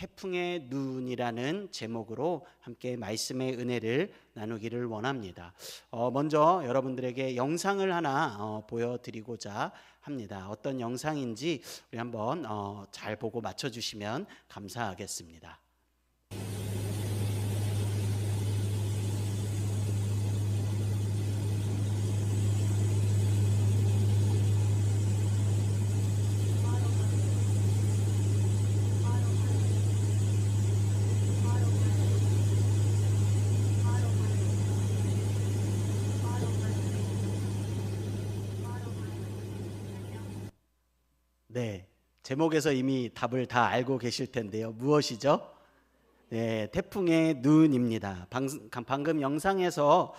태풍의 눈이라는 제목으로 함께 말씀의 은혜를 나누기를 원합니다. 먼저 여러분들에게 영상을 하나 보여드리고자 합니다. 어떤 영상인지 우리 한번 잘 보고 맞춰주시면 감사하겠습니다. 네, 제목에서 이미 답을 다 알고 계실 텐데요. 무엇이죠? 네, 태풍의 눈입니다. 방금 영상에서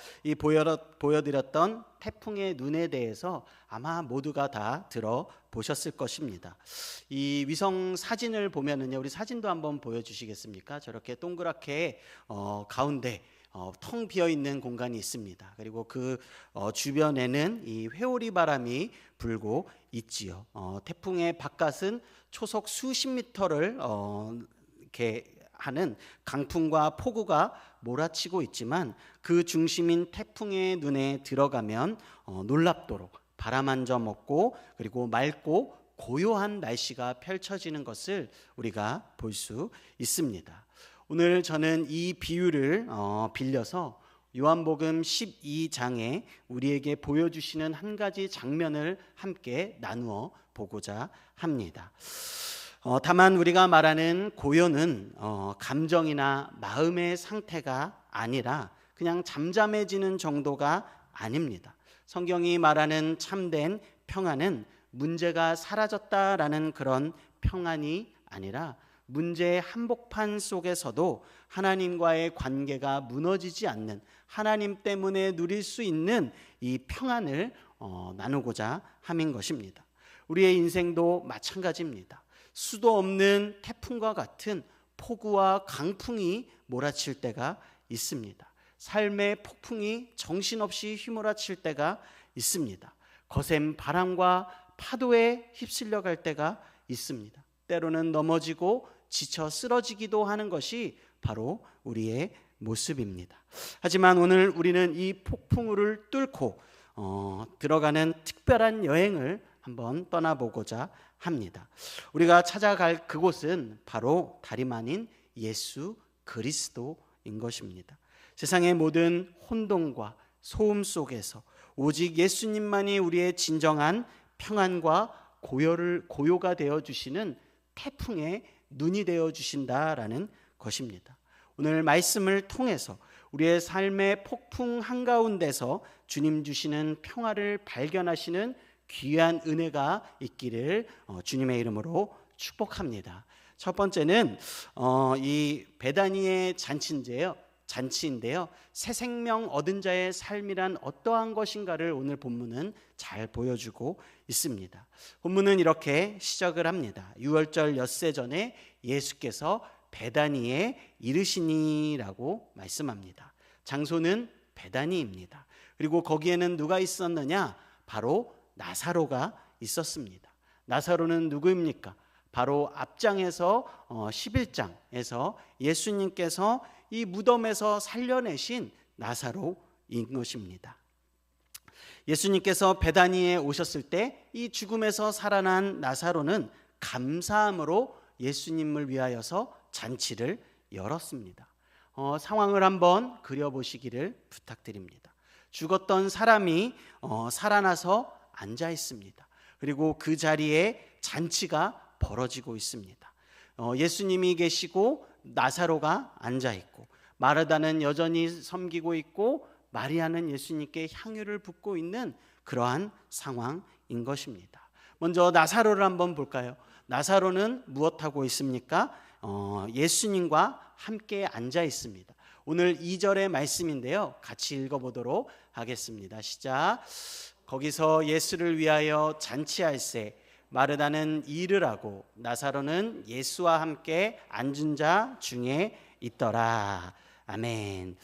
보여드렸던 태풍의 눈에 대해서 아마 모두가 다 들어보셨을 것입니다. 이 위성 사진을 보면은요, 우리 사진도 한번 보여주시겠습니까? 저렇게 동그랗게 가운데 텅 비어 있는 공간이 있습니다. 그리고 그 주변에는 이 회오리 바람이 불고 있지요. 태풍의 바깥은 초속 수십 미터를 이렇게 하는 강풍과 폭우가 몰아치고 있지만 그 중심인 태풍의 눈에 들어가면 놀랍도록 바람 한 점 없고 그리고 맑고 고요한 날씨가 펼쳐지는 것을 우리가 볼 수 있습니다. 오늘 저는 이 비유를 빌려서 요한복음 12장에 우리에게 보여주시는 한 가지 장면을 함께 나누어 보고자 합니다. 다만 우리가 말하는 고요는 감정이나 마음의 상태가 아니라 그냥 잠잠해지는 정도가 아닙니다. 성경이 말하는 참된 평안은 문제가 사라졌다라는 그런 평안이 아니라 문제의 한복판 속에서도 하나님과의 관계가 무너지지 않는, 하나님 때문에 누릴 수 있는 이 평안을 나누고자 함인 것입니다. 우리의 인생도 마찬가지입니다. 수도 없는 태풍과 같은 폭우와 강풍이 몰아칠 때가 있습니다. 삶의 폭풍이 정신없이 휘몰아칠 때가 있습니다. 거센 바람과 파도에 휩쓸려 갈 때가 있습니다. 때로는 넘어지고 지쳐 쓰러지기도 하는 것이 바로 우리의 모습입니다. 하지만 오늘 우리는 이 폭풍우를 뚫고 들어가는 특별한 여행을 한번 떠나보고자 합니다. 우리가 찾아갈 그곳은 바로 다름 아닌 예수 그리스도인 것입니다. 세상의 모든 혼돈과 소음 속에서 오직 예수님만이 우리의 진정한 평안과 고요가 되어주시는 태풍의 눈이 되어주신다라는 것입니다. 오늘 말씀을 통해서 우리의 삶의 폭풍 한가운데서 주님 주시는 평화를 발견하시는 귀한 은혜가 있기를 주님의 이름으로 축복합니다. 첫 번째는 이 베다니의 잔치인데요. 새 생명 얻은 자의 삶이란 어떠한 것인가를 오늘 본문은 잘 보여주고 있습니다. 본문은 이렇게 시작을 합니다. 유월절 엿새 전에 예수께서 베다니에 이르시니라고 말씀합니다. 장소는 베다니입니다. 그리고 거기에는 누가 있었느냐? 바로 나사로가 있었습니다. 나사로는 누구입니까? 바로 앞장에서 11장에서 예수님께서 이 무덤에서 살려내신 나사로인 것입니다. 예수님께서 베다니에 오셨을 때 이 죽음에서 살아난 나사로는 감사함으로 예수님을 위하여서 잔치를 열었습니다. 상황을 한번 그려보시기를 부탁드립니다. 죽었던 사람이 살아나서 앉아 있습니다. 그리고 그 자리에 잔치가 벌어지고 있습니다. 예수님이 계시고 나사로가 앉아 있고 마르다는 여전히 섬기고 있고 마리아는 예수님께 향유를 붓고 있는 그러한 상황인 것입니다. 먼저 나사로를 한번 볼까요? 나사로는 무엇하고 있습니까? 예수님과 함께 앉아 있습니다. 오늘 2절의 말씀인데요. 같이 읽어보도록 하겠습니다. 시작. 거기서 예수를 위하여 잔치할세 마르다는 일을 하고 나사로는 예수와 함께 앉은 자 중에 있더라. 아멘.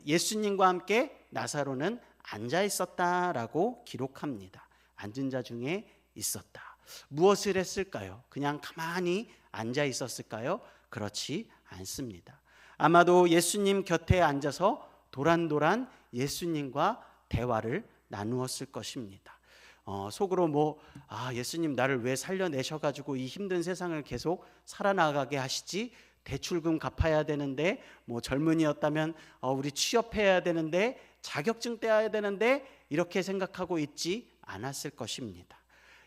예수님과 함께 나사로는 앉아 있었다라고 기록합니다. 앉은 자 중에 있었다. 무엇을 했을까요? 그냥 가만히 앉아 있었을까요? 그렇지 않습니다. 아마도 예수님 곁에 앉아서 도란도란 예수님과 대화를 나누었을 것입니다. 속으로 예수님 나를 왜 살려내셔가지고 이 힘든 세상을 계속 살아나가게 하시지? 대출금 갚아야 되는데, 젊은이였다면 우리 취업해야 되는데, 자격증 떼야 되는데, 이렇게 생각하고 있지 않았을 것입니다.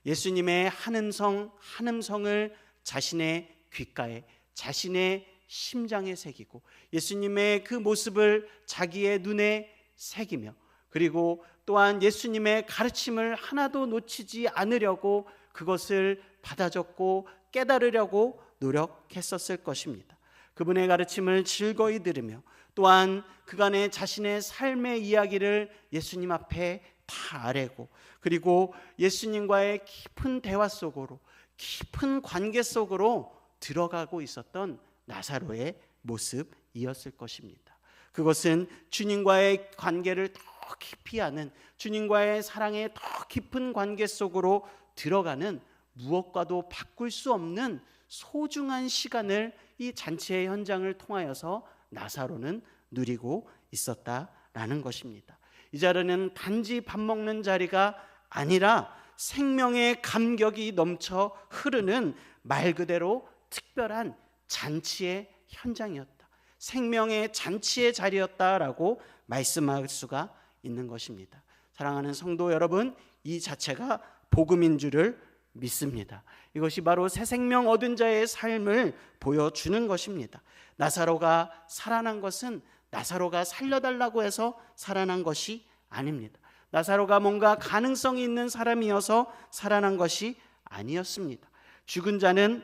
예수님의 한음성을 자신의 귓가에, 자신의 심장에 새기고, 예수님의 그 모습을 자기의 눈에 새기며, 그리고 또한 예수님의 가르침을 하나도 놓치지 않으려고 그것을 받아 적고 깨달으려고 노력했었을 것입니다. 그분의 가르침을 즐거이 들으며, 또한 그간의 자신의 삶의 이야기를 예수님 앞에 다 아뢰고, 그리고 예수님과의 깊은 대화 속으로, 깊은 관계 속으로 들어가고 있었던 나사로의 모습이었을 것입니다. 그것은 주님과의 관계를 더 깊이 아는, 주님과의 사랑의 더 깊은 관계 속으로 들어가는 무엇과도 바꿀 수 없는 소중한 시간을 이 잔치의 현장을 통하여서 나사로는 누리고 있었다라는 것입니다. 이 자리는 단지 밥 먹는 자리가 아니라 생명의 감격이 넘쳐 흐르는 말 그대로 특별한 잔치의 현장이었다. 생명의 잔치의 자리였다라고 말씀할 수가 있는 것입니다. 사랑하는 성도 여러분, 이 자체가 복음인 줄을 믿습니다. 이것이 바로 새 생명 얻은 자의 삶을 보여주는 것입니다. 나사로가 살아난 것은 나사로가 살려달라고 해서 살아난 것이 아닙니다. 나사로가 뭔가 가능성이 있는 사람이어서 살아난 것이 아니었습니다. 죽은 자는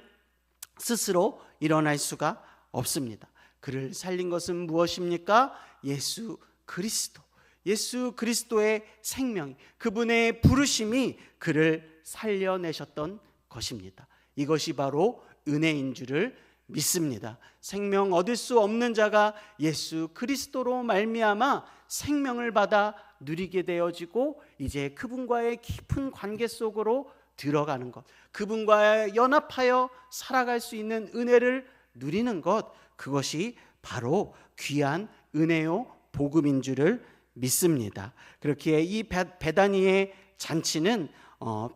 스스로 일어날 수가 없습니다. 그를 살린 것은 무엇입니까? 예수 그리스도. 예수 그리스도의 생명, 그분의 부르심이 그를 살려내셨던 것입니다. 이것이 바로 은혜인 줄을 믿습니다. 생명 얻을 수 없는 자가 예수 그리스도로 말미암아 생명을 받아 누리게 되어지고, 이제 그분과의 깊은 관계 속으로 들어가는 것, 그분과 연합하여 살아갈 수 있는 은혜를 누리는 것, 그것이 바로 귀한 은혜요 복음인 줄을 믿습니다. 그렇기에 이 베다니의 잔치는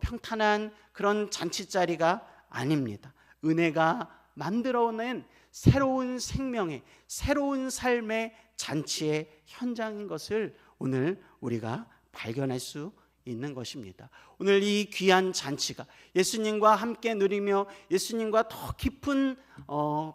평탄한 그런 잔치자리가 아닙니다. 은혜가 만들어낸 새로운 생명의, 새로운 삶의 잔치의 현장인 것을 오늘 우리가 발견할 수 있는 것입니다. 오늘 이 귀한 잔치가 예수님과 함께 누리며 예수님과 더 깊은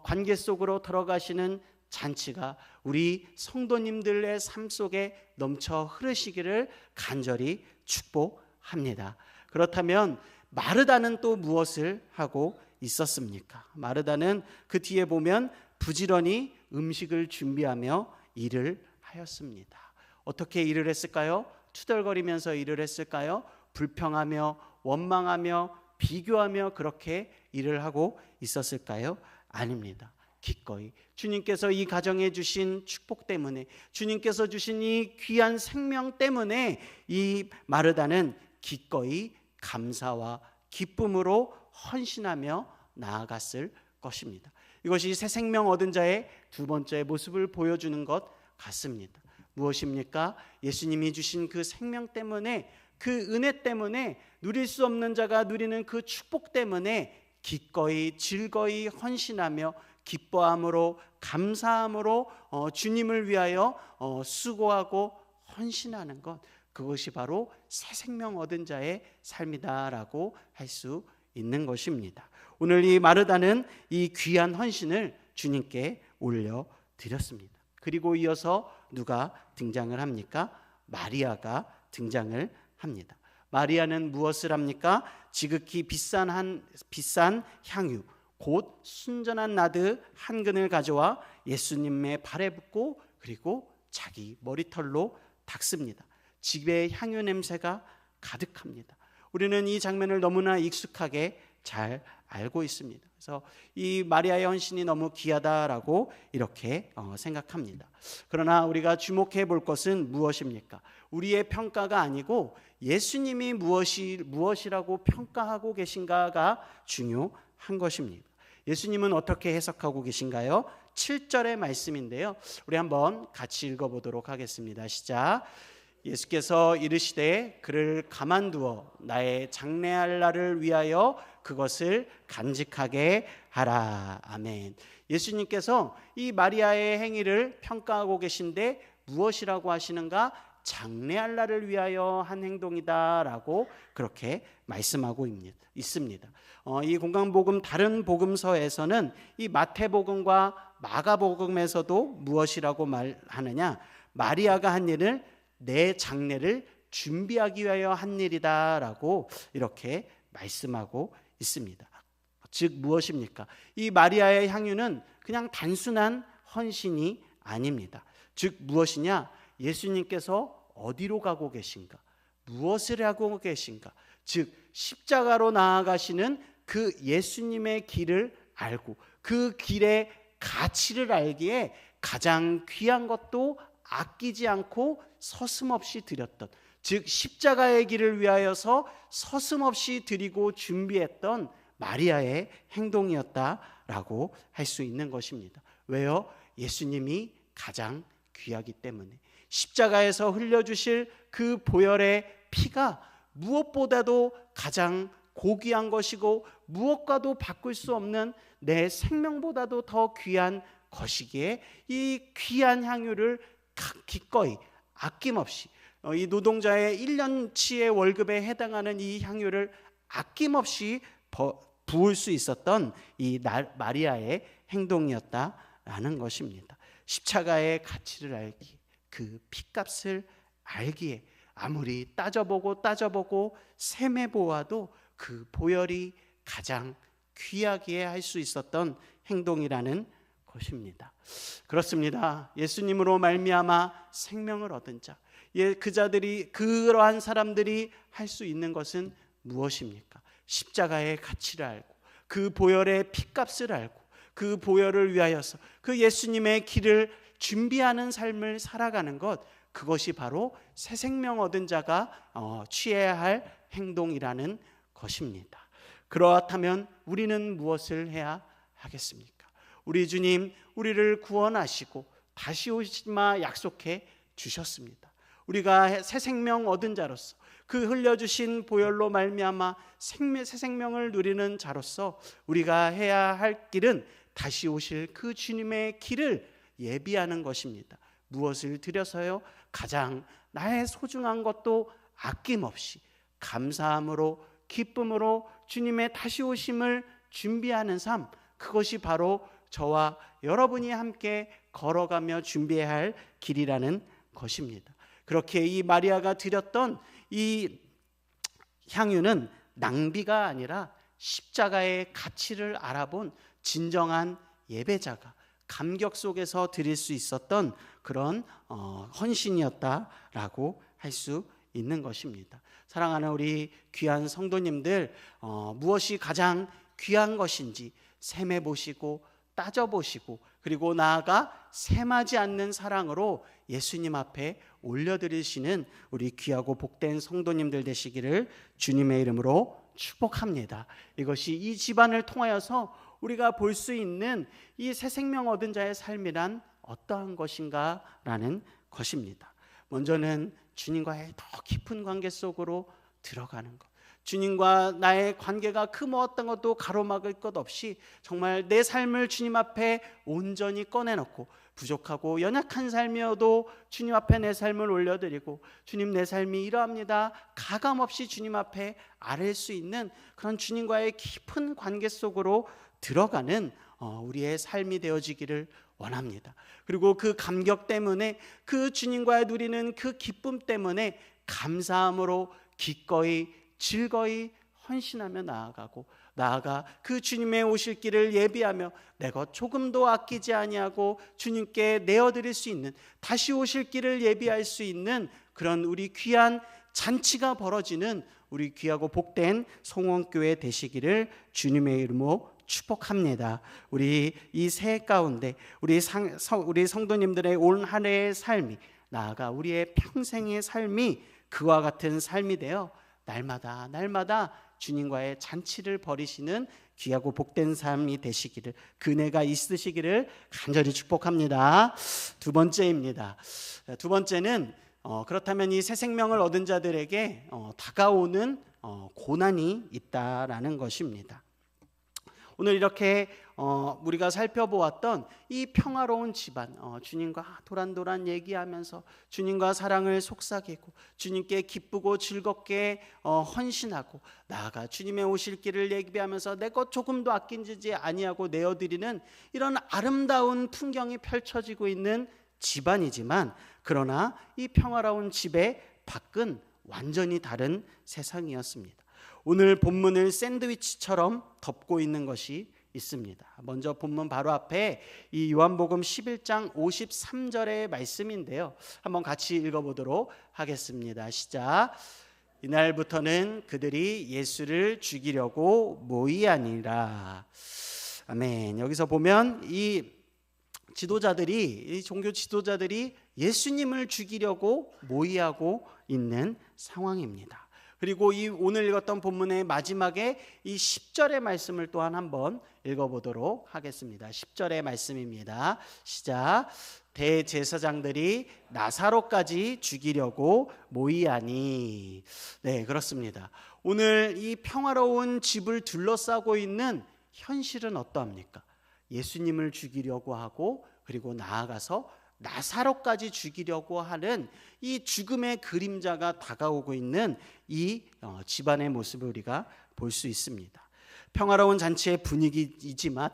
관계 속으로 들어가시는 잔치가 우리 성도님들의 삶 속에 넘쳐 흐르시기를 간절히 축복합니다. 그렇다면 마르다는 또 무엇을 하고 있었습니까? 마르다는 그 뒤에 보면 부지런히 음식을 준비하며 일을 하였습니다. 어떻게 일을 했을까요? 투덜거리면서 일을 했을까요? 불평하며 원망하며 비교하며 그렇게 일을 하고 있었을까요? 아닙니다. 기꺼이 주님께서 이 가정에 주신 축복 때문에, 주님께서 주신 이 귀한 생명 때문에 이 마르다는 기꺼이 감사와 기쁨으로 헌신하며 나아갔을 것입니다. 이것이 새 생명 얻은 자의 두 번째 모습을 보여주는 것 같습니다. 무엇입니까? 예수님이 주신 그 생명 때문에, 그 은혜 때문에, 누릴 수 없는 자가 누리는 그 축복 때문에 기꺼이 즐거이 헌신하며 기뻐함으로 감사함으로 주님을 위하여 수고하고 헌신하는 것, 그것이 바로 새 생명 얻은 자의 삶이다라고 할 수 있는 것입니다. 오늘 이 마르다는 이 귀한 헌신을 주님께 올려드렸습니다. 그리고 이어서 누가 등장을 합니까? 마리아가 등장을 합니다. 마리아는 무엇을 합니까? 지극히 비싼 향유, 곧 순전한 나드 한 근을 가져와 예수님의 발에 붓고 그리고 자기 머리털로 닦습니다. 집에 향유 냄새가 가득합니다. 우리는 이 장면을 너무나 익숙하게 잘 알고 있습니다. 그래서 이 마리아의 헌신이 너무 귀하다라고 이렇게 생각합니다. 그러나 우리가 주목해 볼 것은 무엇입니까? 우리의 평가가 아니고 예수님이 무엇이라고 평가하고 계신가가 중요한 것입니다. 예수님은 어떻게 해석하고 계신가요? 7절의 말씀인데요. 우리 한번 같이 읽어보도록 하겠습니다. 시작. 예수께서 이르시되 그를 가만두어 나의 장래할 날을 위하여 그것을 간직하게 하라. 아멘. 예수님께서 이 마리아의 행위를 평가하고 계신데 무엇이라고 하시는가? 장래할 날을 위하여 한 행동이다라고 그렇게 말씀하고 있습니다. 이 공강복음 다른 복음서에서는 이 마태복음과 마가복음에서도 무엇이라고 말하느냐? 마리아가 한 일을 내 장래를 준비하기 위하여 한 일이다라고 이렇게 말씀하고 있습니다. 즉 무엇입니까? 이 마리아의 향유는 그냥 단순한 헌신이 아닙니다. 즉 무엇이냐? 예수님께서 어디로 가고 계신가? 무엇을 하고 계신가? 즉 십자가로 나아가시는 그 예수님의 길을 알고 그 길의 가치를 알기에 가장 귀한 것도 아끼지 않고 서슴없이 드렸던, 즉 십자가의 길을 위하여서 서슴없이 드리고 준비했던 마리아의 행동이었다라고 할 수 있는 것입니다. 왜요? 예수님이 가장 귀하기 때문에. 십자가에서 흘려주실 그 보혈의 피가 무엇보다도 가장 고귀한 것이고 무엇과도 바꿀 수 없는 내 생명보다도 더 귀한 것이기에 이 귀한 향유를 기꺼이 아낌없이 이 노동자의 1년치의 월급에 해당하는 이 향유를 아낌없이 부을 수 있었던 이 마리아의 행동이었다라는 것입니다. 십자가의 가치를 알기에, 그 핏값을 알기에 아무리 따져보고 셈해보아도 그 보혈이 가장 귀하게 할 수 있었던 행동이라는 것입니다. 그렇습니다. 예수님으로 말미암아 생명을 얻은 자, 그러한 사람들이 할 수 있는 것은 무엇입니까? 십자가의 가치를 알고 그 보혈의 핏값을 알고 그 보혈을 위하여서 그 예수님의 길을 준비하는 삶을 살아가는 것, 그것이 바로 새 생명 얻은 자가 취해야 할 행동이라는 것입니다. 그렇다면 우리는 무엇을 해야 하겠습니까? 우리 주님 우리를 구원하시고 다시 오시마 약속해 주셨습니다. 우리가 새 생명 얻은 자로서 그 흘려주신 보혈로 말미암아 새 생명을 누리는 자로서 우리가 해야 할 길은 다시 오실 그 주님의 길을 예비하는 것입니다. 무엇을 드려서요? 가장 나의 소중한 것도 아낌없이 감사함으로 기쁨으로 주님의 다시 오심을 준비하는 삶, 그것이 바로 저와 여러분이 함께 걸어가며 준비해야 할 길이라는 것입니다. 그렇게 이 마리아가 드렸던 이 향유는 낭비가 아니라 십자가의 가치를 알아본 진정한 예배자가 감격 속에서 드릴 수 있었던 그런 헌신이었다라고 할 수 있는 것입니다. 사랑하는 우리 귀한 성도님들, 무엇이 가장 귀한 것인지 셈해 보시고 따져보시고 그리고 나아가 셈하지 않는 사랑으로 예수님 앞에 올려드리시는 우리 귀하고 복된 성도님들 되시기를 주님의 이름으로 축복합니다. 이것이 이 집안을 통하여서 우리가 볼 수 있는 이 새 생명 얻은 자의 삶이란 어떠한 것인가라는 것입니다. 먼저는 주님과의 더 깊은 관계 속으로 들어가는 것, 주님과 나의 관계가 그 어떤 것도 가로막을 것 없이 정말 내 삶을 주님 앞에 온전히 꺼내놓고 부족하고 연약한 삶이어도 주님 앞에 내 삶을 올려드리고 주님 내 삶이 이러합니다 가감없이 주님 앞에 아뢰 수 있는 그런 주님과의 깊은 관계 속으로 들어가는 우리의 삶이 되어지기를 원합니다. 그리고 그 감격 때문에 그 주님과 누리는 그 기쁨 때문에 감사함으로 기꺼이 즐거이 헌신하며 나아가 그 주님의 오실 길을 예비하며 내가 조금도 아끼지 아니하고 주님께 내어드릴 수 있는 다시 오실 길을 예비할 수 있는 그런 우리 귀한 잔치가 벌어지는 우리 귀하고 복된 송원교회 되시기를 주님의 이름으로 축복합니다. 우리 이 새해 가운데 우리 성도님들의 올 한 해의 삶이 나아가 우리의 평생의 삶이 그와 같은 삶이 되어 날마다 주님과의 잔치를 벌이시는 귀하고 복된 삶이 되시기를, 그네가 있으시기를 간절히 축복합니다. 두 번째입니다. 두 번째는 그렇다면 이 새 생명을 얻은 자들에게 다가오는 고난이 있다라는 것입니다. 오늘 이렇게 우리가 살펴보았던 이 평화로운 집안, 주님과 도란도란 얘기하면서 주님과 사랑을 속삭이고 주님께 기쁘고 즐겁게 헌신하고 나아가 주님의 오실 길을 예비하면서 내 것 조금도 아끼지 아니하고 내어드리는 이런 아름다운 풍경이 펼쳐지고 있는 집안이지만, 그러나 이 평화로운 집의 밖은 완전히 다른 세상이었습니다. 오늘 본문을 샌드위치처럼 덮고 있는 것이 있습니다. 먼저 본문 바로 앞에 이 요한복음 11장 53절의 말씀인데요, 한번 같이 읽어보도록 하겠습니다. 시작. 이날부터는 그들이 예수를 죽이려고 모이아니라. 아멘. 여기서 보면 이 종교 지도자들이 예수님을 죽이려고 모의하고 있는 상황입니다. 그리고 이 오늘 읽었던 본문의 마지막에 이 10절의 말씀을 또한 한번 읽어보도록 하겠습니다. 10절의 말씀입니다. 시작. 대제사장들이 나사로까지 죽이려고 모이하니. 네, 그렇습니다. 오늘 이 평화로운 집을 둘러싸고 있는 현실은 어떠합니까? 예수님을 죽이려고 하고, 그리고 나아가서 나사로까지 죽이려고 하는 이 죽음의 그림자가 다가오고 있는 이 집안의 모습을 우리가 볼 수 있습니다. 평화로운 잔치의 분위기이지만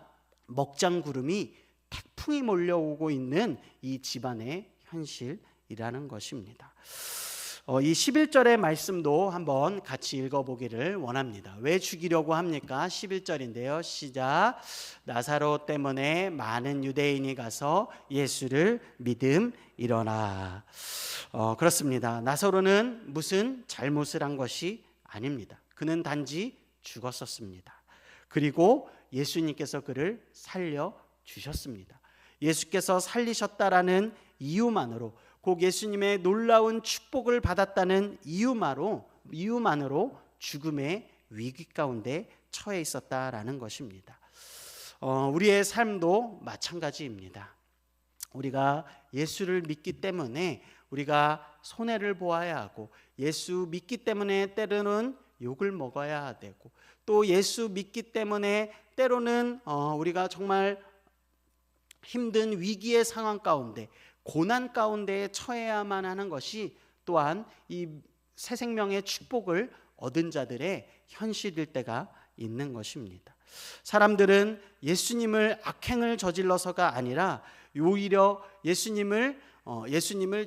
먹장구름이 태풍이 몰려오고 있는 이 집안의 현실이라는 것입니다. 이 11절의 말씀도 한번 같이 읽어보기를 원합니다. 왜 죽이려고 합니까? 11절인데요. 시작. 나사로 때문에 많은 유대인이 가서 예수를 믿음이러나. 그렇습니다. 나사로는 무슨 잘못을 한 것이 아닙니다. 그는 단지 죽었었습니다. 그리고 예수님께서 그를 살려주셨습니다. 예수께서 살리셨다라는 이유만으로, 곧 예수님의 놀라운 축복을 받았다는 이유만으로 죽음의 위기 가운데 처해 있었다라는 것입니다. 우리의 삶도 마찬가지입니다. 우리가 예수를 믿기 때문에 우리가 손해를 보아야 하고, 예수 믿기 때문에 때로는 욕을 먹어야 되고, 또 예수 믿기 때문에 때로는 우리가 정말 힘든 위기의 상황 가운데, 고난 가운데에 처해야만 하는 것이 또한 이 새 생명의 축복을 얻은 자들의 현실일 때가 있는 것입니다. 사람들은 예수님을 악행을 저질러서가 아니라 오히려 예수님을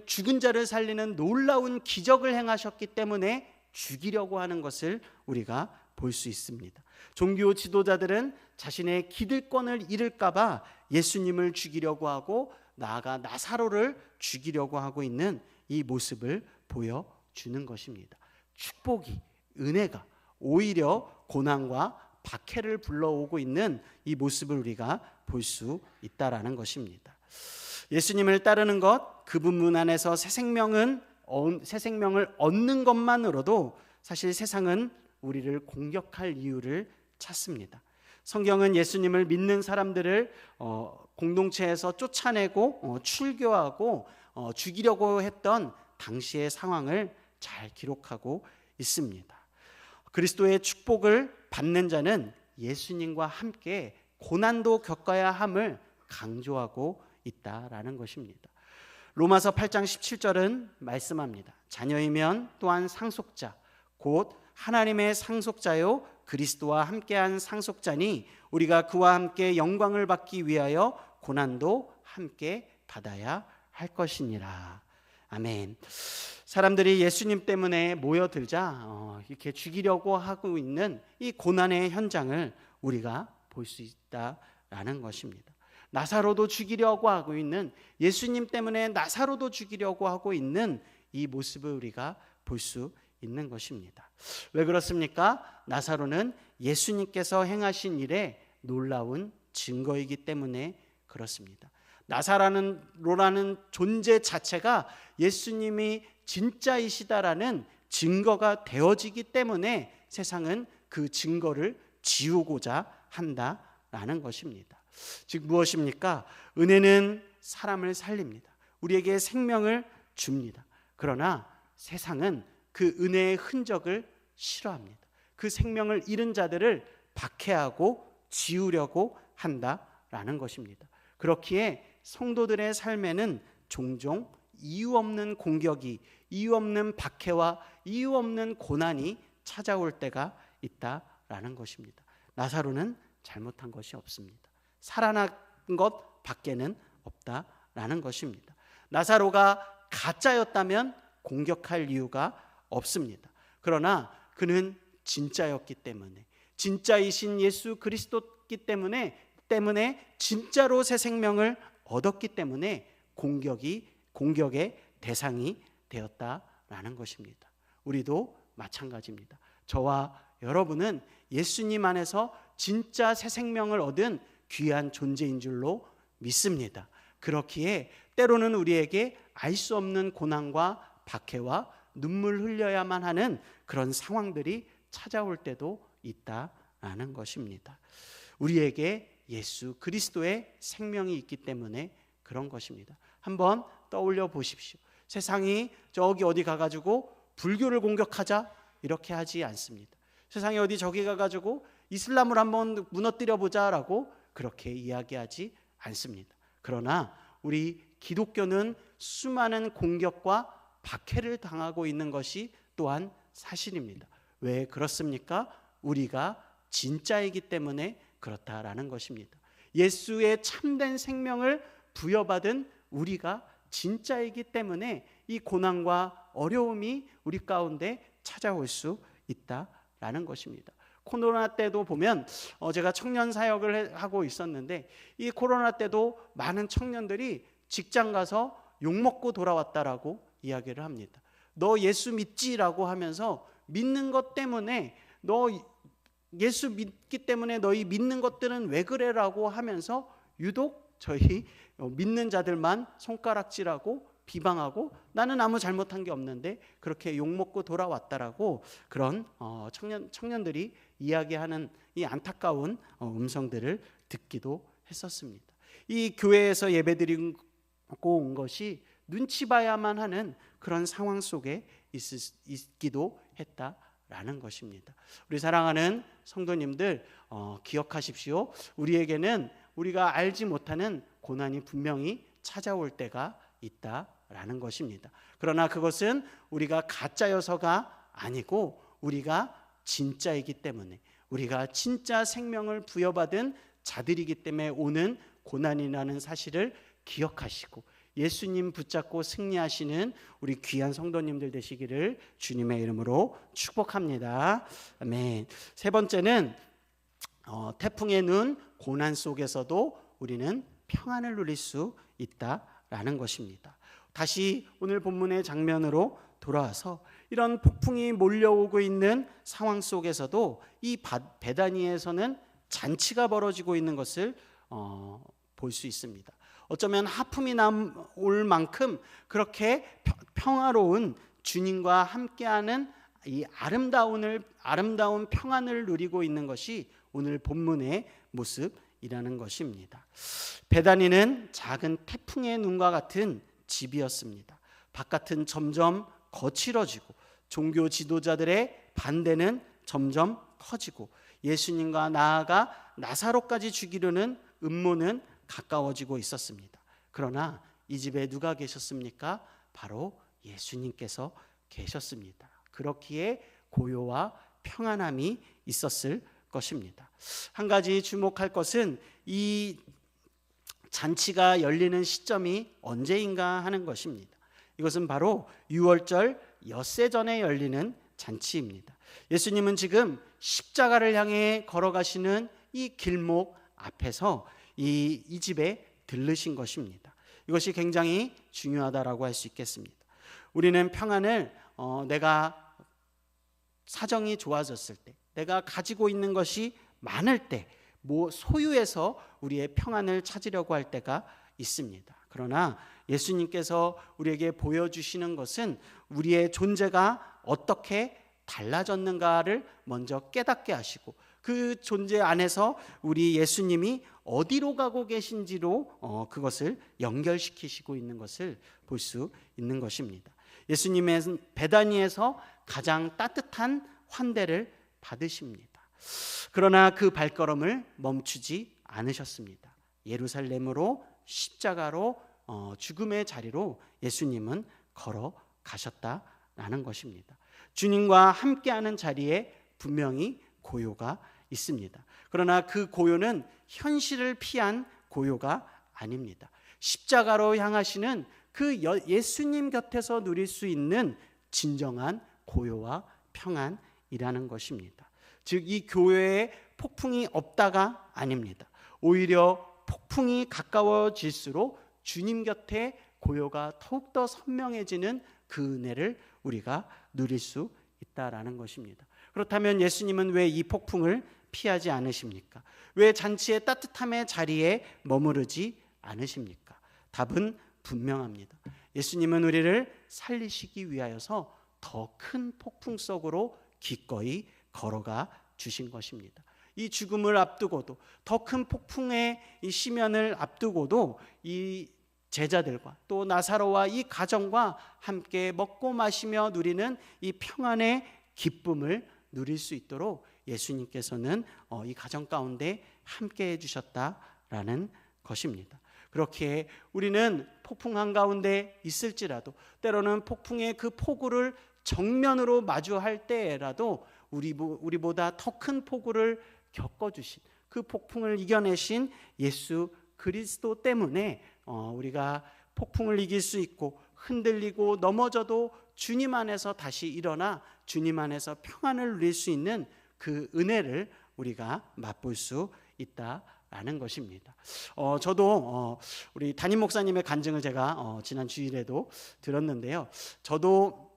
죽은 자를 살리는 놀라운 기적을 행하셨기 때문에 죽이려고 하는 것을 우리가 볼 수 있습니다. 종교 지도자들은 자신의 기득권을 잃을까 봐 예수님을 죽이려고 하고, 나아가 나사로를 죽이려고 하고 있는 이 모습을 보여주는 것입니다. 축복이, 은혜가 오히려 고난과 박해를 불러오고 있는 이 모습을 우리가 볼 수 있다라는 것입니다. 예수님을 따르는 것, 그 부분 안에서 새 생명을 얻는 것만으로도 사실 세상은 우리를 공격할 이유를 찾습니다. 성경은 예수님을 믿는 사람들을 공동체에서 쫓아내고 출교하고 죽이려고 했던 당시의 상황을 잘 기록하고 있습니다. 그리스도의 축복을 받는 자는 예수님과 함께 고난도 겪어야 함을 강조하고 있다라는 것입니다. 로마서 8장 17절은 말씀합니다. 자녀이면 또한 상속자, 곧 하나님의 상속자요 그리스도와 함께한 상속자니 우리가 그와 함께 영광을 받기 위하여 고난도 함께 받아야 할 것이니라. 아멘. 사람들이 예수님 때문에 모여들자 이렇게 죽이려고 하고 있는 이 고난의 현장을 우리가 볼 수 있다라는 것입니다. 나사로도 죽이려고 하고 있는, 예수님 때문에 나사로도 죽이려고 하고 있는 이 모습을 우리가 볼 수 있는 것입니다. 왜 그렇습니까? 나사로는 예수님께서 행하신 일의 놀라운 증거이기 때문에 그렇습니다. 나사로라는 존재 자체가 예수님이 진짜이시다라는 증거가 되어지기 때문에 세상은 그 증거를 지우고자 한다라는 것입니다. 즉 무엇입니까? 은혜는 사람을 살립니다. 우리에게 생명을 줍니다. 그러나 세상은 그 은혜의 흔적을 싫어합니다. 그 생명을 잃은 자들을 박해하고 지우려고 한다라는 것입니다. 그렇기에 성도들의 삶에는 종종 이유 없는 공격이, 이유 없는 박해와 이유 없는 고난이 찾아올 때가 있다라는 것입니다. 나사로는 잘못한 것이 없습니다. 살아난 것 밖에는 없다라는 것입니다. 나사로가 가짜였다면 공격할 이유가 없습니다. 그러나 그는 진짜였기 때문에, 진짜이신 예수 그리스도였기 때문에 진짜로 새 생명을 얻었기 때문에 공격의 대상이 되었다라는 것입니다. 우리도 마찬가지입니다. 저와 여러분은 예수님 안에서 진짜 새 생명을 얻은 귀한 존재인 줄로 믿습니다. 그렇기에 때로는 우리에게 알 수 없는 고난과 박해와 눈물 흘려야만 하는 그런 상황들이 찾아올 때도 있다라는 것입니다. 우리에게 예수 그리스도의 생명이 있기 때문에 그런 것입니다. 한번 떠올려 보십시오. 세상이 저기 어디 가가지고 불교를 공격하자 이렇게 하지 않습니다. 세상에 어디 저기 가가지고 이슬람을 한번 무너뜨려 보자라고 그렇게 이야기하지 않습니다. 그러나 우리 기독교는 수많은 공격과 박해를 당하고 있는 것이 또한 사실입니다. 왜 그렇습니까? 우리가 진짜이기 때문에 그렇다라는 것입니다. 예수의 참된 생명을 부여받은 우리가 진짜이기 때문에 이 고난과 어려움이 우리 가운데 찾아올 수 있다라는 것입니다. 코로나 때도 보면 제가 청년 사역을 하고 있었는데 이 코로나 때도 많은 청년들이 직장 가서 욕먹고 돌아왔다라고 이야기를 합니다. 너 예수 믿지라고 하면서 믿는 것 때문에 너 예수 믿기 때문에 너희 믿는 것들은 왜 그래라고 하면서 유독 저희 믿는 자들만 손가락질하고 비방하고 나는 아무 잘못한 게 없는데 그렇게 욕먹고 돌아왔다라고 그런 청년들이 이야기하는 이 안타까운 음성들을 듣기도 했었습니다. 이 교회에서 예배드리고 온 것이 눈치 봐야만 하는 그런 상황 속에 있기도 했다라는 것입니다. 우리 사랑하는 성도님들 기억하십시오. 우리에게는 우리가 알지 못하는 고난이 분명히 찾아올 때가 있다라는 것입니다. 그러나 그것은 우리가 가짜여서가 아니고 우리가 진짜이기 때문에, 우리가 진짜 생명을 부여받은 자들이기 때문에 오는 고난이라는 사실을 기억하시고 예수님 붙잡고 승리하시는 우리 귀한 성도님들 되시기를 주님의 이름으로 축복합니다. 아멘. 세 번째는 태풍의 눈, 고난 속에서도 우리는 평안을 누릴 수 있다라는 것입니다. 다시 오늘 본문의 장면으로 돌아와서 이런 폭풍이 몰려오고 있는 상황 속에서도 이 베다니에서는 잔치가 벌어지고 있는 것을 볼 수 있습니다. 어쩌면 하품이 올 만큼 그렇게 평화로운 주님과 함께하는 이 아름다운 평안을 누리고 있는 것이 오늘 본문의 모습이라는 것입니다. 베다니는 작은 태풍의 눈과 같은 집이었습니다. 바깥은 점점 거칠어지고 종교 지도자들의 반대는 점점 커지고 예수님과 나아가 나사로까지 죽이려는 음모는 가까워지고 있었습니다. 그러나 이 집에 누가 계셨습니까? 바로 예수님께서 계셨습니다. 그렇기에 고요와 평안함이 있었을 것입니다. 한 가지 주목할 것은 이 잔치가 열리는 시점이 언제인가 하는 것입니다. 이것은 바로 유월절 엿새 전에 열리는 잔치입니다. 예수님은 지금 십자가를 향해 걸어가시는 이 길목 앞에서 이 집에 들르신 것입니다. 이것이 굉장히 중요하다라고 할 수 있겠습니다. 우리는 평안을 내가 사정이 좋아졌을 때, 내가 가지고 있는 것이 많을 때, 소유해서 우리의 평안을 찾으려고 할 때가 있습니다. 그러나 예수님께서 우리에게 보여주시는 것은 우리의 존재가 어떻게 달라졌는가를 먼저 깨닫게 하시고, 그 존재 안에서 우리 예수님이 어디로 가고 계신지로 그것을 연결시키시고 있는 것을 볼 수 있는 것입니다. 예수님은 베다니에서 가장 따뜻한 환대를 받으십니다. 그러나 그 발걸음을 멈추지 않으셨습니다. 예루살렘으로, 십자가로, 죽음의 자리로 예수님은 걸어가셨다라는 것입니다. 주님과 함께하는 자리에 분명히 고요가 있습니다. 그러나 그 고요는 현실을 피한 고요가 아닙니다. 십자가로 향하시는 그 예수님 곁에서 누릴 수 있는 진정한 고요와 평안이라는 것입니다. 즉, 이 교회에 폭풍이 없다가 아닙니다. 오히려 폭풍이 가까워질수록 주님 곁에 고요가 더욱더 선명해지는 그 은혜를 우리가 누릴 수 있다라는 것입니다. 그렇다면 예수님은 왜 이 폭풍을 피하지 않으십니까? 왜 잔치의 따뜻함의 자리에 머무르지 않으십니까? 답은 분명합니다. 예수님은 우리를 살리시기 위하여서 더 큰 폭풍 속으로 기꺼이 걸어가 주신 것입니다. 이 죽음을 앞두고도, 더 큰 폭풍의 이 시면을 앞두고도 이 제자들과 또 나사로와 이 가정과 함께 먹고 마시며 누리는 이 평안의 기쁨을 누릴 수 있도록 예수님께서는 이 가정 가운데 함께 해주셨다라는 것입니다. 그렇게 우리는 폭풍 한가운데 있을지라도, 때로는 폭풍의 그 폭우를 정면으로 마주할 때라도 우리보다 더 큰 폭우를 겪어주신, 그 폭풍을 이겨내신 예수 그리스도 때문에 우리가 폭풍을 이길 수 있고, 흔들리고 넘어져도 주님 안에서 다시 일어나 주님 안에서 평안을 누릴 수 있는 그 은혜를 우리가 맛볼 수 있다라는 것입니다. 저도 우리 담임 목사님의 간증을 제가 지난 주일에도 들었는데요. 저도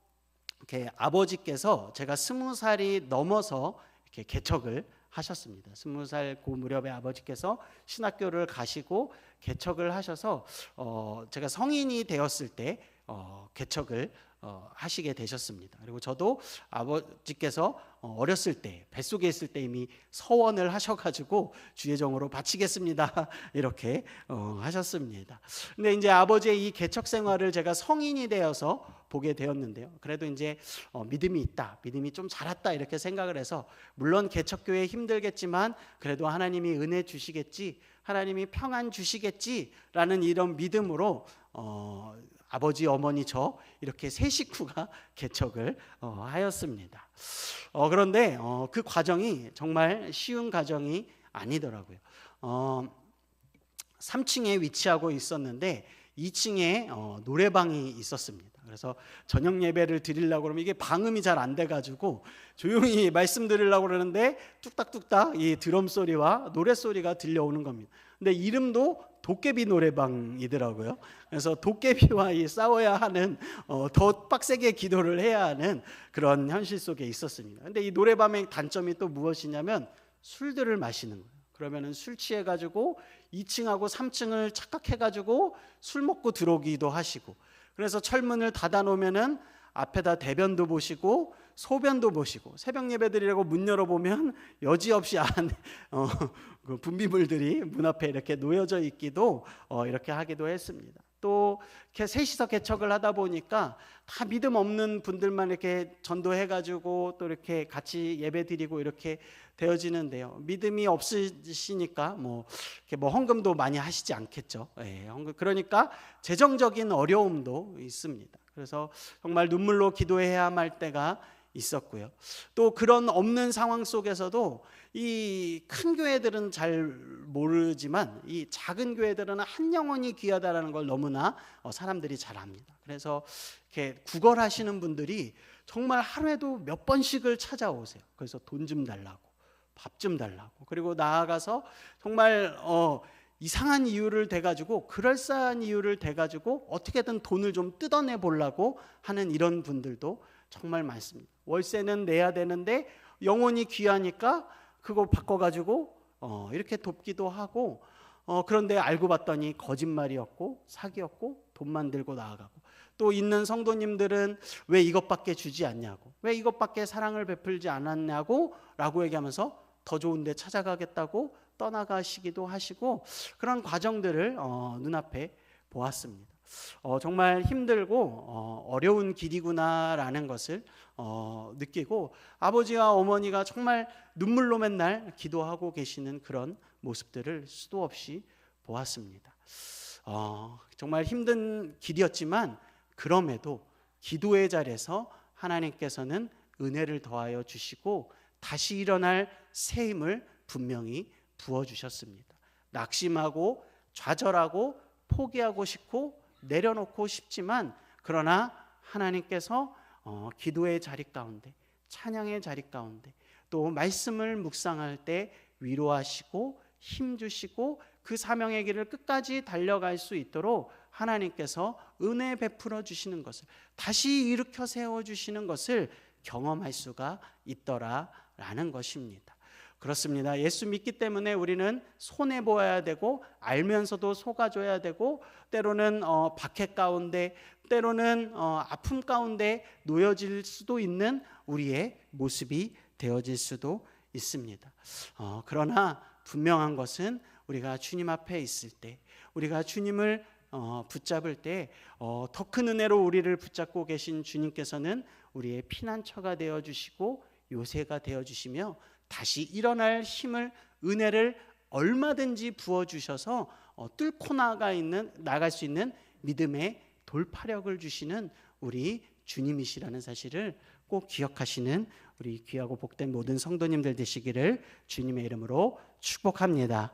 이렇게 아버지께서 제가 20살이 넘어서 이렇게 개척을 하셨습니다. 20살 그 무렵에 아버지께서 신학교를 가시고 개척을 하셔서 제가 성인이 되었을 때 개척을 하시게 되셨습니다. 그리고 저도 아버지께서 어렸을 때, 뱃속에 있을 때 이미 서원을 하셔가지고 주예정으로 바치겠습니다 이렇게 하셨습니다. 근데 이제 아버지의 이 개척 생활을 제가 성인이 되어서 보게 되었는데요. 그래도 이제 믿음이 있다, 믿음이 좀 자랐다 이렇게 생각을 해서, 물론 개척교회 힘들겠지만 그래도 하나님이 은혜 주시겠지, 하나님이 평안 주시겠지라는 이런 믿음으로 아버지, 어머니, 저 이렇게 세 식구가 개척을 하였습니다. 그런데 그 과정이 정말 쉬운 과정이 아니더라고요. 3층에 위치하고 있었는데 2층에 노래방이 있었습니다. 그래서 저녁 예배를 드리려고 그러면 이게 방음이 잘 안 돼가지고 조용히 말씀드리려고 그러는데 뚝딱뚝딱 이 드럼 소리와 노래 소리가 들려오는 겁니다. 근데 이름도 도깨비 노래방이더라고요. 그래서 도깨비와 싸워야 하는, 더 빡세게 기도를 해야 하는 그런 현실 속에 있었습니다. 근데 이 노래방의 단점이 또 무엇이냐면 술들을 마시는 거예요. 그러면은 술 취해가지고 2층하고 3층을 착각해가지고 술 먹고 들어오기도 하시고, 그래서 철문을 닫아놓으면은 앞에다 대변도 보시고 소변도 보시고, 새벽 예배드리라고 문 열어보면 여지없이 안에 그 분비물들이 문 앞에 이렇게 놓여져 있기도 이렇게 하기도 했습니다. 또 이렇게 셋이서 개척을 하다 보니까 다 믿음 없는 분들만 이렇게 전도해가지고 또 이렇게 같이 예배드리고 이렇게 되어지는데요. 믿음이 없으시니까 이렇게 헌금도 많이 하시지 않겠죠. 헌금. 그러니까 재정적인 어려움도 있습니다. 그래서 정말 눈물로 기도해야 할 때가 있었고요. 또 그런 없는 상황 속에서도 이 큰 교회들은 잘 모르지만 이 작은 교회들은 한 영혼이 귀하다라는 걸 너무나 사람들이 잘 압니다. 그래서 이렇게 구걸하시는 분들이 정말 하루에도 몇 번씩을 찾아오세요. 그래서 돈 좀 달라고, 밥 좀 달라고, 그리고 나아가서 정말 이상한 이유를 대가지고, 그럴싸한 이유를 대가지고 어떻게든 돈을 좀 뜯어내 보려고 하는 이런 분들도 정말 많습니다. 월세는 내야 되는데 영혼이 귀하니까 그거 바꿔가지고 이렇게 돕기도 하고, 그런데 알고 봤더니 거짓말이었고 사기였고 돈만 들고 나아가고, 또 있는 성도님들은 왜 이것밖에 주지 않냐고, 왜 이것밖에 사랑을 베풀지 않았냐고 라고 얘기하면서 더 좋은 데 찾아가겠다고 떠나가시기도 하시고, 그런 과정들을 눈앞에 보았습니다. 정말 힘들고 어려운 길이구나라는 것을 느끼고, 아버지와 어머니가 정말 눈물로 맨날 기도하고 계시는 그런 모습들을 수도 없이 보았습니다. 정말 힘든 길이었지만 그럼에도 기도의 자리에서 하나님께서는 은혜를 더하여 주시고 다시 일어날 새 힘을 분명히 부어주셨습니다. 낙심하고 좌절하고 포기하고 싶고 내려놓고 싶지만, 그러나 하나님께서 기도의 자리 가운데, 찬양의 자리 가운데, 또 말씀을 묵상할 때 위로하시고 힘주시고 그 사명의 길을 끝까지 달려갈 수 있도록 하나님께서 은혜 베풀어 주시는 것을, 다시 일으켜 세워주시는 것을 경험할 수가 있더라라는 것입니다. 그렇습니다. 예수 믿기 때문에 우리는 손해보아야 되고 알면서도 속아줘야 되고, 때로는 박해 가운데, 때로는 아픔 가운데 놓여질 수도 있는 우리의 모습이 되어질 수도 있습니다. 그러나 분명한 것은 우리가 주님 앞에 있을 때, 우리가 주님을 붙잡을 때 더 큰 은혜로 우리를 붙잡고 계신 주님께서는 우리의 피난처가 되어주시고 요새가 되어주시며 다시 일어날 힘을, 은혜를 얼마든지 부어주셔서 뚫고 나갈 수 있는 믿음의 돌파력을 주시는 우리 주님이시라는 사실을 꼭 기억하시는 우리 귀하고 복된 모든 성도님들 되시기를 주님의 이름으로 축복합니다.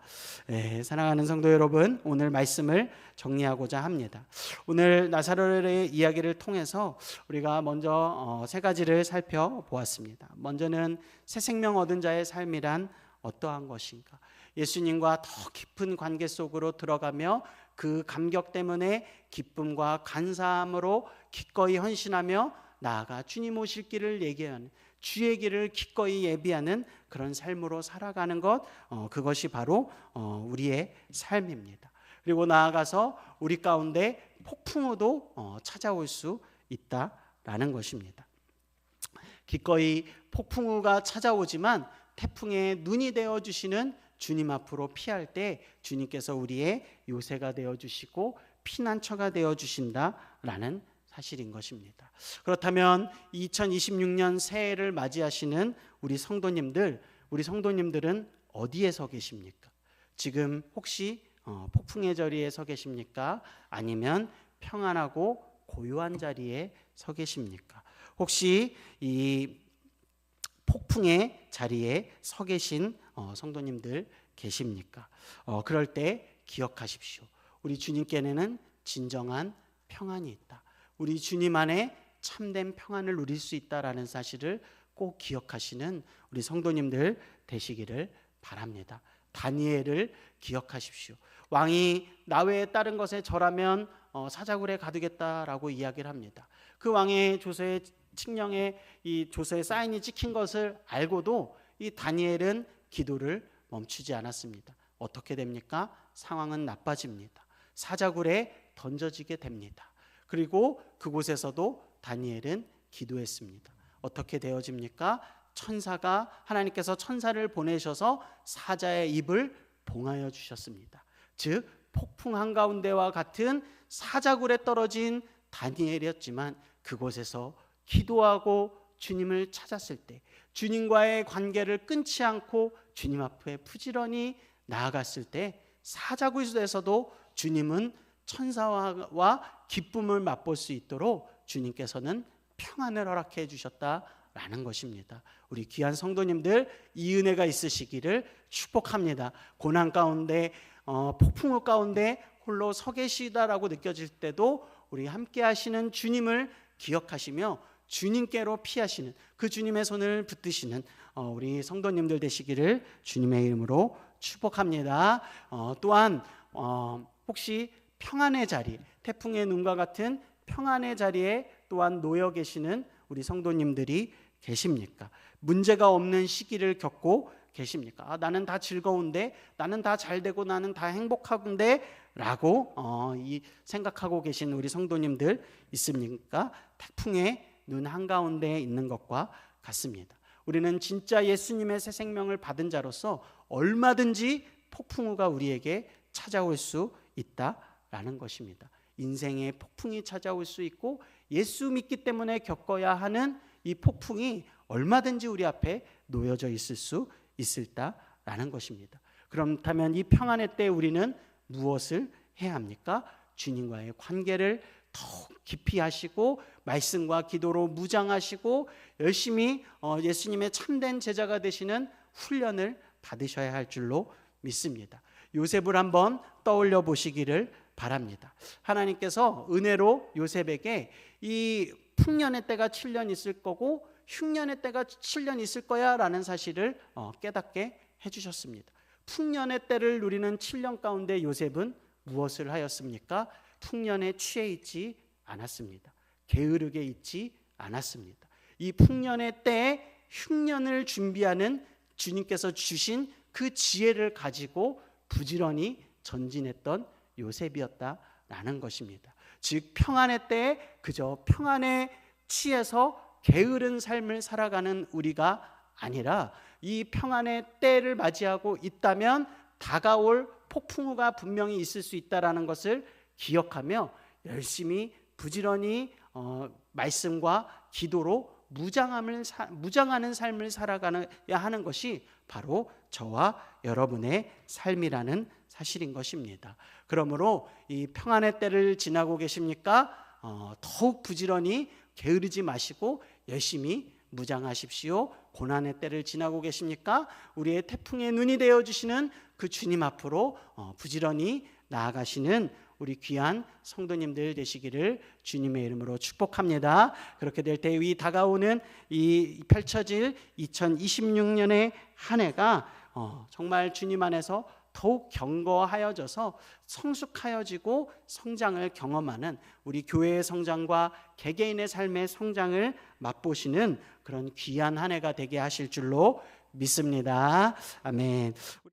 사랑하는 성도 여러분, 오늘 말씀을 정리하고자 합니다. 오늘 나사로의 이야기를 통해서 우리가 먼저 세 가지를 살펴보았습니다. 먼저는 새 생명 얻은 자의 삶이란 어떠한 것인가, 예수님과 더 깊은 관계 속으로 들어가며 그 감격 때문에 기쁨과 감사함으로 기꺼이 헌신하며 나아가 주님 오실 길을 얘기하는, 주의 길을 기꺼이 예비하는 그런 삶으로 살아가는 것, 그것이 바로 우리의 삶입니다. 그리고 나아가서 우리 가운데 폭풍우도 찾아올 수 있다라는 것입니다. 기꺼이 폭풍우가 찾아오지만 태풍의 눈이 되어주시는 주님 앞으로 피할 때 주님께서 우리의 요새가 되어주시고 피난처가 되어주신다라는 사실인 것입니다. 그렇다면 2026년 새해를 맞이하시는 우리 성도님들은 어디에 서 계십니까? 지금 혹시 폭풍의 자리에 서 계십니까? 아니면 평안하고 고요한 자리에 서 계십니까? 혹시 이 폭풍의 자리에 서 계신 성도님들 계십니까? 그럴 때 기억하십시오. 우리 주님께는 진정한 평안이 있다. 우리 주님 안에 참된 평안을 누릴 수 있다라는 사실을 꼭 기억하시는 우리 성도님들 되시기를 바랍니다. 다니엘을 기억하십시오. 왕이 나 외에 다른 것에 절하면 사자굴에 가두겠다라고 이야기를 합니다. 그 왕의 조서에, 칙령에 이 조서에 사인이 찍힌 것을 알고도 이 다니엘은 기도를 멈추지 않았습니다. 어떻게 됩니까? 상황은 나빠집니다. 사자굴에 던져지게 됩니다. 그리고 그곳에서도 다니엘은 기도했습니다. 어떻게 되어집니까? 하나님께서 천사를 보내셔서 사자의 입을 봉하여 주셨습니다. 즉 폭풍 한가운데와 같은 사자굴에 떨어진 다니엘이었지만 그곳에서 기도하고 주님을 찾았을 때, 주님과의 관계를 끊지 않고 주님 앞에 부지런히 나아갔을 때 사자굴에서도 주님은 천사와 기쁨을 맛볼 수 있도록 주님께서는 평안을 허락해 주셨다라는 것입니다. 우리 귀한 성도님들, 이 은혜가 있으시기를 축복합니다. 고난 가운데, 폭풍우 가운데 홀로 서 계시다라고 느껴질 때도 우리 함께 하시는 주님을 기억하시며 주님께로 피하시는, 그 주님의 손을 붙드시는 우리 성도님들 되시기를 주님의 이름으로 축복합니다. 또한 혹시 평안의 자리, 태풍의 눈과 같은 평안의 자리에 또한 놓여 계시는 우리 성도님들이 계십니까? 문제가 없는 시기를 겪고 계십니까? 나는 다 즐거운데, 나는 다 잘되고, 나는 다 행복한데 라고 이 생각하고 계신 우리 성도님들 있습니까? 태풍의 눈 한가운데 있는 것과 같습니다. 우리는 진짜 예수님의 새 생명을 받은 자로서 얼마든지 폭풍우가 우리에게 찾아올 수 있다라는 것입니다. 인생의 폭풍이 찾아올 수 있고 예수 믿기 때문에 겪어야 하는 이 폭풍이 얼마든지 우리 앞에 놓여져 있을 수 있을다라는 것입니다. 그렇다면 이 평안의 때 우리는 무엇을 해야 합니까? 주님과의 관계를 더욱 깊이 하시고 말씀과 기도로 무장하시고 열심히 예수님의 참된 제자가 되시는 훈련을 받으셔야 할 줄로 믿습니다. 요셉을 한번 떠올려 보시기를 바랍니다. 하나님께서 은혜로 요셉에게 이 풍년의 때가 7년 있을 거고 흉년의 때가 7년 있을 거야 라는 사실을 깨닫게 해주셨습니다. 풍년의 때를 누리는 7년 가운데 요셉은 무엇을 하였습니까? 풍년에 취해 있지 않았습니다. 게으르게 있지 않았습니다. 이 풍년의 때에 흉년을 준비하는 주님께서 주신 그 지혜를 가지고 부지런히 전진했던 요셉이었다라는 것입니다. 즉 평안의 때에 그저 평안에 취해서 게으른 삶을 살아가는 우리가 아니라 이 평안의 때를 맞이하고 있다면 다가올 폭풍우가 분명히 있을 수 있다라는 것을 기억하며 열심히 부지런히 말씀과 기도로 무장하는 삶을 살아가야 하는 것이 바로 저와 여러분의 삶이라는 사실인 것입니다. 그러므로 이 평안의 때를 지나고 계십니까? 더욱 부지런히 게으르지 마시고 열심히 무장하십시오. 고난의 때를 지나고 계십니까? 우리의 태풍의 눈이 되어주시는 그 주님 앞으로 부지런히 나아가시는 우리 귀한 성도님들 되시기를 주님의 이름으로 축복합니다. 그렇게 될 때 이 다가오는 이 펼쳐질 2026년의 한 해가 정말 주님 안에서 더욱 견고하여져서 성숙하여지고 성장을 경험하는 우리 교회의 성장과 개개인의 삶의 성장을 맛보시는 그런 귀한 한 해가 되게 하실 줄로 믿습니다. 아멘.